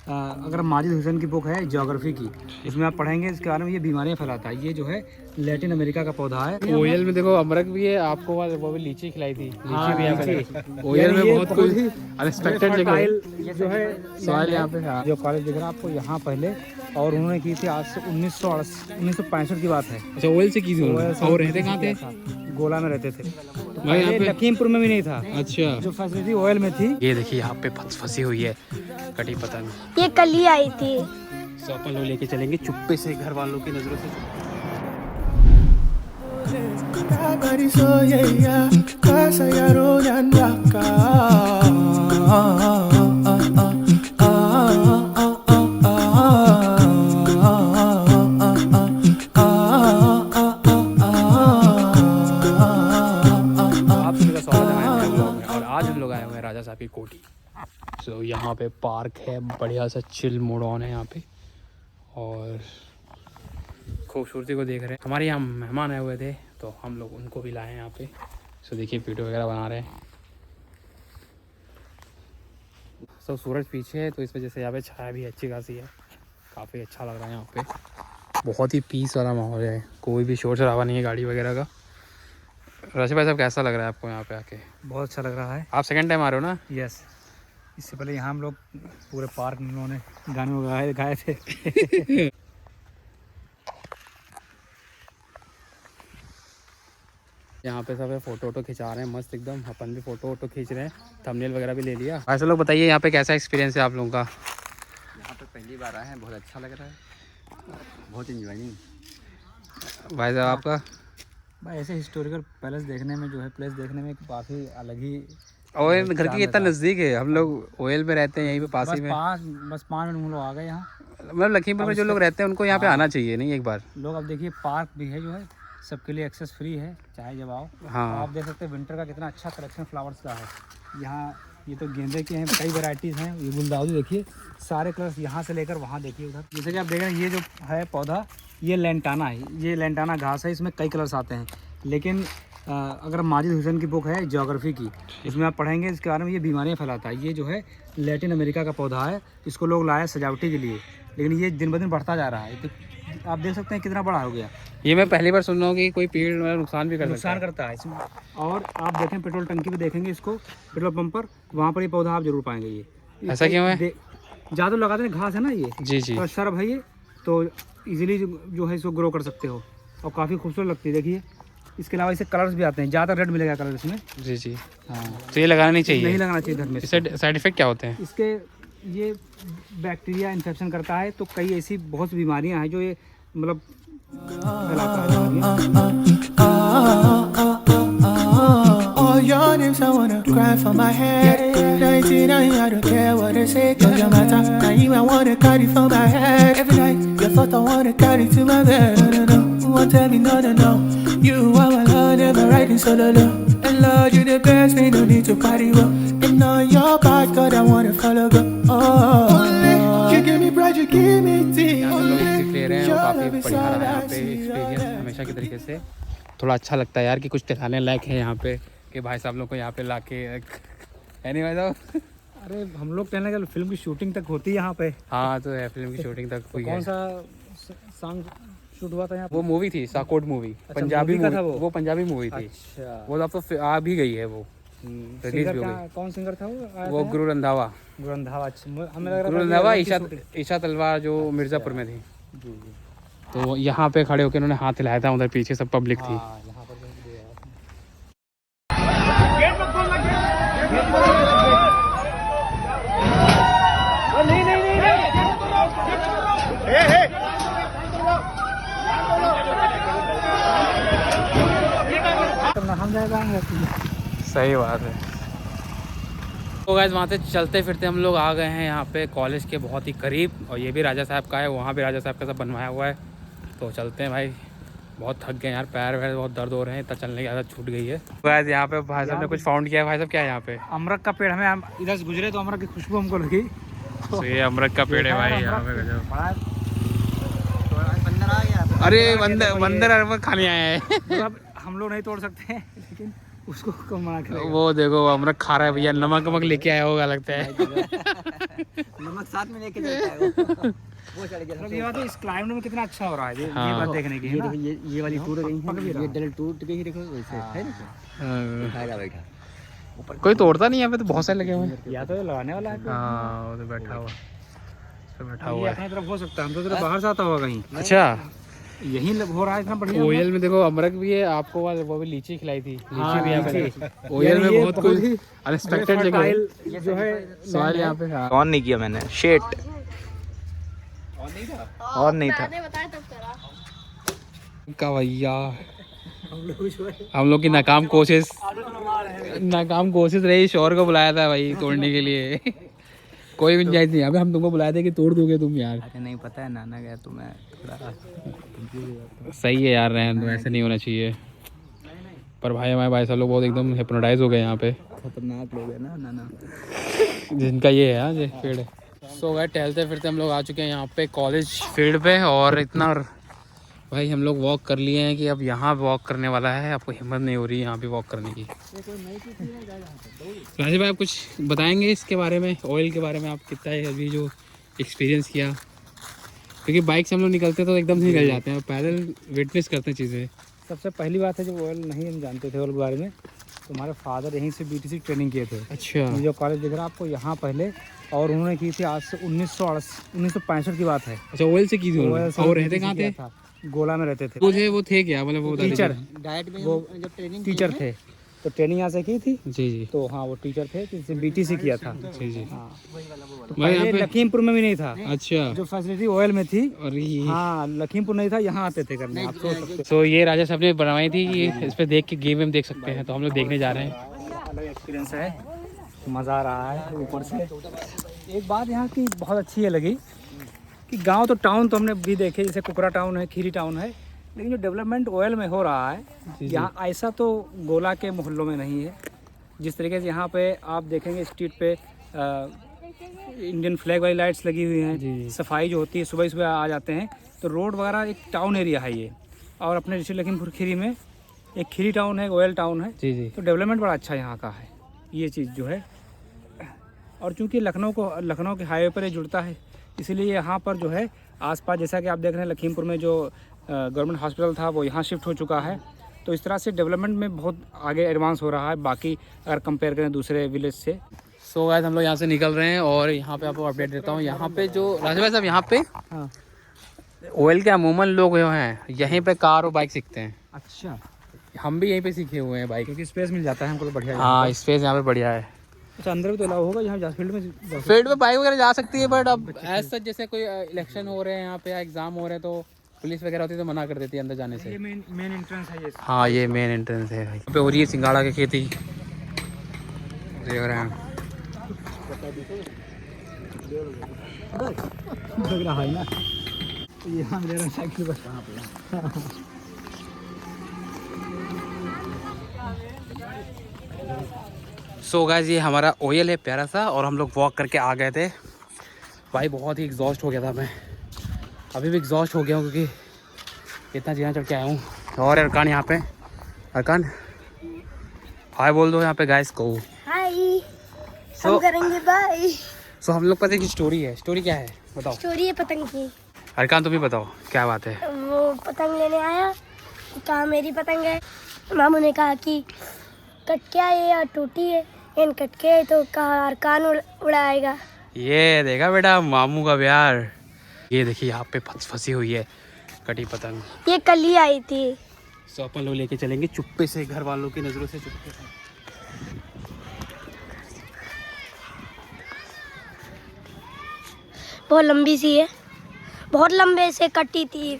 अगर माजिद हुसैन की बुक है ज्योग्राफी की, इसमें आप पढ़ेंगे इसके बारे में। ये बीमारियां फैलाता है। ये जो है लैटिन अमेरिका का पौधा है। ओयल में देखो अमरक भी है, आपको वो भी लीची खिलाई थी। हाँ, लीची भी लीची। है ओयल में। बहुत कुछ ही अनएक्सपेक्टेड जगह जो है सवाल यहाँ पे। हाँ। जो कॉलेज दिख रहा है आपको यहाँ पहले, और उन्होंने की थी आज से 1965 की बात है। अच्छा, ओयल से की थी उन्होंने। और रहते कहाँ थे? गोला में रहते थे। भाई यहाँ पे लखीमपुर में भी नहीं था। अच्छा, जो फैसिलिटी ऑयल में थी। ये देखिए यहाँ पे फंसी हुई है कटी पतंग। ये कल ही आई थी। तो अपन लोग लेके चलेंगे चुप्पे से, घर वालों की नजरों से। राजा साहब की कोठी। तो यहाँ पे पार्क है, बढ़िया सा चिल मोड ऑन है यहाँ पे, और खूबसूरती को देख रहे हैं। हमारे यहाँ मेहमान आए हुए थे तो हम लोग उनको भी लाए हैं यहाँ पे। सो देखिए वीडियो वगैरह बना रहे हैं। सो सूरज पीछे है तो इस वजह से यहाँ पे छाया भी अच्छी खासी है। काफ़ी अच्छा लग रहा है यहाँ पे। बहुत ही पीस वाला माहौल है, कोई भी शोर शराबा नहीं है गाड़ी वगैरह का। राशि भाई साहब कैसा लग रहा है आपको यहाँ पे आके? बहुत अच्छा लग रहा है। आप सेकंड टाइम आ रहे हो ना? यस। इससे पहले यहाँ हम लोग पूरे पार्क में उन्होंने गाने गाए थे। यहाँ पे सब फोटो खिंचा रहे हैं मस्त एकदम। अपन भी फोटो खींच रहे हैं, थंबनेल वगैरह भी ले लिया। ऐसे लोग बताइए यहाँ पे कैसा एक्सपीरियंस है आप लोगों का? यहाँ पे पहली बार आए हैं, बहुत अच्छा लग रहा है, बहुत इंजॉयिंग। भाई साहब आपका? भाई ऐसे हिस्टोरिकल पैलेस देखने में जो है, प्लेस देखने में काफ़ी अलग ही। ओएल घर की इतना नज़दीक है, हम लोग ओएल में रहते हैं यहीं पे पास ही में। बस 5 मिनट हम लोग आ गए यहाँ। मतलब लखीमपुर में जो लोग रहते हैं उनको यहाँ पे आना चाहिए नहीं एक बार। लोग अब देखिए पार्क भी है जो है सबके लिए एक्सेस फ्री है, चाहे जब आओ। हाँ। आप देख सकते हैं विंटर का कितना अच्छा कलेक्शन फ्लावर्स का है यहाँ। ये तो गेंदे के हैं, कई वैरायटीज़ हैं। ये गुलदाउदी देखिए, सारे कलर्स यहाँ से लेकर वहाँ देखिए उधर। जैसे कि आप देख रहे हैं ये जो है पौधा, ये लेंटाना है। ये लेंटाना घास है, इसमें कई कलर्स आते हैं। लेकिन अगर माजिद हुसैन की बुक है ज्योग्राफी की, इसमें आप पढ़ेंगे इसके बारे में। ये बीमारियां फैलाता है। ये जो है लैटिन अमेरिका का पौधा है। इसको लोग लाए सजावटी के लिए, लेकिन ये दिन ब दिन बढ़ता जा रहा है। तो आप देख सकते हैं कितना बड़ा हो गया। ये मैं पहली बार सुन रहा हूँ कि कोई पेड़ नुकसान भी करता है इसमें। और आप देखें पेट्रोल टंकी पे देखेंगे इसको, पेट्रोल पंप पर, वहाँ पर ये पौधा आप जरूर पाएंगे। ये ऐसा क्यों है? ज़्यादा लगाते हैं, घास है ना ये। जी। तो शर्ब है ये, तो इजीली जो है इसको ग्रो कर सकते हो, और काफ़ी खूबसूरत लगती है। देखिए इसके अलावा इसे कलर्स भी आते हैं, ज़्यादा रेड मिलेगा कलर इसमें। जी। हाँ, तो ये लगाना नहीं चाहिए? नहीं लगाना चाहिए घर में। इससे साइड इफेक्ट क्या होते हैं इसके? ये बैक्टीरिया इन्फेक्शन करता है, तो कई ऐसी बहुत सी बीमारियां हैं जो ये मतलब फैलाता है। You are my love, never riding solo low. And Lord, you the best, we don't need to party well. And on your back, God, I wanna follow go. Oh, you give me pride, you give me tea. ले रहे हैं, काफ़ी बढ़िया रहा है यहाँ पे experience हमेशा की तरीके से। थोड़ा अच्छा लगता है यार कि कुछ टहलाने लायक है यहाँ पे, कि भाई साहब लोग को यहाँ पे ला के है नहीं भाई साहब? अरे हम लोग टहलने का, फिल्म की शूटिंग तक होती है यहाँ पे। हाँ तो है, फिल्म की शूटिंग तक हुई है। कौन सा सॉन्ग शूट हुआ था यहाँ? वो मूवी थी साकोट मूवी। अच्छा, पंजाबी मूवी था वो पंजाबी मूवी थी। अच्छा। वो अब तो आ भी गई है वो, रिलीज भी हो गई। कौन सिंगर था वो? गुरु रंधावा। अच्छा, हमें लग रहा था ईशा तलवार जो मिर्ज़ापुर में थी। जी। तो यहाँ पे खड़े होकर उन्होंने हाथ हिलाया था, उधर पीछे सब पब्लिक थी। सही बात है। तो गाइस वहाँ से चलते फिरते हम लोग आ गए हैं यहाँ पे कॉलेज के बहुत ही करीब, और ये भी राजा साहब का है, वहाँ भी राजा साहब का सब बनवाया हुआ है। तो चलते हैं भाई, बहुत थक गए यार, पैर वैर बहुत दर्द हो रहे हैं, इतना चलने की आदत छूट गई है। तो गाइस यहाँ पे भाई साहब ने कुछ फाउंड किया है। भाई साहब क्या है यहाँ पे? अमरक का पेड़। हमें इधर से गुजरे तो अमरक की खुशबू हमको लगी। तो ये अमरक का पेड़ है भाई यहाँ पे। अरे बंदर अमरक खाने आया है। हम लोग नहीं तोड़ सकते हैं, लेकिन उसको कम मना करेगा। वो देखो अमरक खा रहा है भैया, नमक लेके आया होगा लगता है। नमक साथ में लेके चलता है वो चढ़ गया। मतलब ये बात है, इस क्लाइमेट में कितना अच्छा हो रहा है ये हाँ। बात देखने की है ये ना। देखो ये वाली टूट गई पक भी है, रहा ये है। डल टूट गई देखो वैसे है ना। हाँ। बैठा बैठा कोई तोड़ता नहीं यहाँ पे, तो बहुत सारे लगे हुए हैं। या तो ये लगाने वाला है हाँ वो तो बैठा हुआ, तो बैठा ये हुआ है। अपनी तरफ हो सकता है, हम तो इधर बाहर से आता होगा कहीं, अच्छा, यही हो रहा है इतना बढ़िया। ओयल में देखो अमरक भी है, आपको वो भी लीची खिलाई थी, लीची हाँ, भी यहाँ पे। लीची। ओयल यानी में ये बहुत बहुत कुछ ही अनएक्सपेक्टेड जगह है। fertile जो है सवाल यहाँ पे। हाँ। ऑन नहीं किया मैंने, शेट और नहीं था। बताया तब करा। का भैया हम लोग की नाकाम कोशिश रही, शोर को बुलाया था भाई तोड़ने के लिए। कोई गुंजाइश नहीं, अबे हम तुमको बुलाए थे कि तोड़ दोगे तुम यार। अरे नहीं पता है, नाना गया तो मैं थोड़ा सही है यार, रहने दो, ऐसे नहीं होना चाहिए। पर भाई हमारे भाई साहब लोग बहुत एकदम हिप्नोटाइज हो गए यहाँ पे, खतरनाक लोग है ना नाना। जिनका ये है ये पेड़ है। सो गए टहलते फिरते हम लोग आ चुके हैं यहाँ पे कॉलेज फील्ड पे, और इतना भाई हम लोग वॉक कर लिए हैं कि अब यहाँ वॉक करने वाला है, आपको हिम्मत नहीं हो रही है यहाँ पे वॉक करने की। राजीव भाई आप कुछ बताएंगे इसके बारे में, ऑयल के बारे में, आप कितना है अभी जो एक्सपीरियंस किया? क्योंकि बाइक से हम लोग निकलते तो एकदम से निकल जाते हैं, पैदल विटनेस करते हैं चीज़ें। सबसे पहली बात है, जब ऑयल नहीं हम जानते थे ऑयल के बारे में, तो हमारे फादर यहीं से BTC ट्रेनिंग किए थे। अच्छा ये जो कॉलेज दिख रहा है आपको यहाँ पहले, और उन्होंने की थी आज से 1965 की बात है। अच्छा, ऑयल से की थी ऑयल उन्होंने। से और रहते BTC कहाँ थे? किया था, गोला में रहते थे। मुझे वो थे क्या, मतलब वो बता टीचर, डाइट में वो जब ट्रेनिंग टीचर थे, तो ट्रेनिंग यहाँ से की थी। जी जी तो हाँ वो टीचर थे, जिससे BTC किया था। जी जी। हाँ, तो भाई यहाँ पहले पे लखीमपुर में भी नहीं था, अच्छा, जो फैसिलिटी ऑयल में थी। और ये हाँ, लखीमपुर नहीं था, यहाँ आते थे करने, आप सोच सकते तो ये राजा साहब ने बनवाई थी, ये इस पे देख के गेम वेम देख सकते हैं, तो हम लोग देखने जा रहे हैं। हो। अलग एक्सपीरियंस है, मज़ा आ रहा है ऊपर से। एक बात यहाँ की बहुत अच्छी है लगी कि गांव तो टाउन तो हमने भी देखे, जैसे कुकरा टाउन है, खीरी टाउन है, लेकिन जो डेवलपमेंट ऑयल में हो रहा है यहाँ ऐसा तो गोला के मोहल्लों में नहीं है। जिस तरीके से यहाँ पे आप देखेंगे स्ट्रीट पे इंडियन फ्लैग वाली लाइट्स लगी हुई हैं, सफाई जो होती है, सुबह सुबह आ जाते हैं, तो रोड वगैरह एक टाउन एरिया है ये। और अपने डिस्ट्रिक्ट लखीमपुर खीरी में एक खीरी टाउन है, ऑयल टाउन है, जी जी। तो डेवलपमेंट बड़ा अच्छा यहाँ का है, ये चीज़ जो है। और चूँकि लखनऊ के हाईवे पर ये जुड़ता है, इसीलिए यहाँ पर जो है आसपास, जैसा कि आप देख रहे हैं लखीमपुर में जो गवर्नमेंट हॉस्पिटल था वो यहाँ शिफ्ट हो चुका है, तो इस तरह से डेवलपमेंट में बहुत आगे एडवांस हो रहा है, बाकी अगर कंपेयर करें दूसरे विलेज से। सो गाइस हम लोग यहाँ से निकल रहे हैं, और यहाँ पे आपको अपडेट देता हूँ। यहाँ पे जो राजा भाई साहब, यहाँ पे हाँ, ऑयल के अमूमन लोग जो हैं यहीं पे कार और बाइक सीखते हैं। अच्छा, हम भी यहीं पे सीखे हुए हैं बाइक। क्योंकि स्पेस मिल जाता है हमको, तो बढ़िया है। हाँ, स्पेस यहाँ पे बढ़िया है। अच्छा, अंदर भी तो अलाउ होगा यहाँ फील्ड में? फील्ड में बाइक वगैरह जा सकती है, बट अब एज सच जैसे कोई इलेक्शन हो रहे हैं यहाँ पे या एग्जाम हो रहे हैं, तो पुलिस वगैरह होती है तो मना कर देती है अंदर जाने से। ये मेन एंट्रेंस है ये। हाँ, ये मेन एंट्रेंस है भाई। यहाँ पे हो रही है सिंगाड़ा की खेती, देख रहे हैं। लग रहा है ना, तो यहाँ ले रहा है साइकिल बस। कहाँ पे? सो गाइस ये हमारा ऑयल है प्यारा सा, और हम लोग वॉक करके आ गए थे। भाई बहुत ही एग्जॉस्ट हो गया था मैं, अभी भी एग्जॉस्ट हो गया हूँ क्योंकि इतना जीना चढ़ के आया हूँ। और अरकान यहाँ पे, अरकान हाय बोल दो यहाँ पे गाइस को। हाय, हम करेंगे बाय। सो हम लोग पास एक स्टोरी है। स्टोरी क्या है बताओ? स्टोरी है पतंग की। अरकान तुम भी बताओ क्या बात है। वो पतंग लेने आया, कहा मेरी पतंग है। मामू ने कहा कि कट के है या टूटी है, इन कट के है, तो कहा अरकान उड़ाएगा। ये देखा बेटा मामू का प्यार। ये देखिए यहाँ पे फंसी हुई है कटी पतंग। ये कल ही आई थी। सो अपन लोग लेके चलेंगे चुप्पे से, घर वालों की नज़रों से चुप्पे से। बहुत लंबी सी है, बहुत लंबे से कटी थी।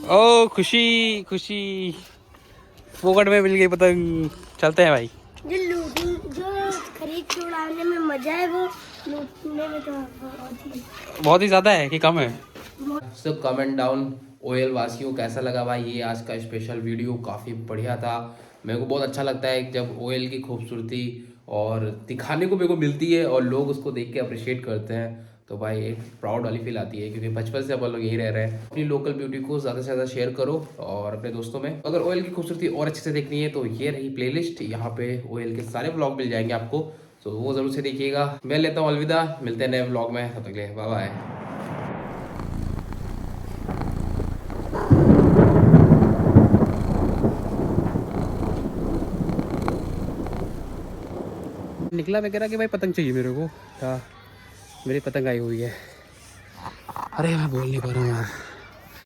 ओ खुशी खुशी, फोकट में मिल गई पतंग। चलते हैं भाई। जो खरीद के उड़ाने में मजा है, वो लूटने में तो बहुत ही ज़्यादा है कि कम है? सो कमेंट डाउन ओयल वासियों कैसा लगा भाई ये आज का स्पेशल वीडियो? काफ़ी बढ़िया था। मेरे को बहुत अच्छा लगता है जब ओयल की खूबसूरती और दिखाने को मेरे को मिलती है और लोग उसको देख के अप्रिशिएट करते हैं, तो भाई एक प्राउड वाली फील आती है, क्योंकि बचपन से अपन लोग यही रह रहे हैं। अपनी लोकल ब्यूटी को ज़्यादा से ज़्यादा शेयर करो और अपने दोस्तों में। अगर ऑयल की खूबसूरती और अच्छे से देखनी है तो ये रही प्लेलिस्ट, यहाँ पे ऑयल के सारे व्लॉग मिल जाएंगे आपको, तो वो ज़रूर से देखिएगा। मैं लेता हूँ अलविदा, मिलते हैं नए व्लॉग में, तब तक के लिए बाय बाय। निकला मैं कह रहा कि भाई पतंग चाहिए मेरे को, मेरी पतंग आई हुई है। अरे मैं बोल नहीं पा रहा हूँ यार।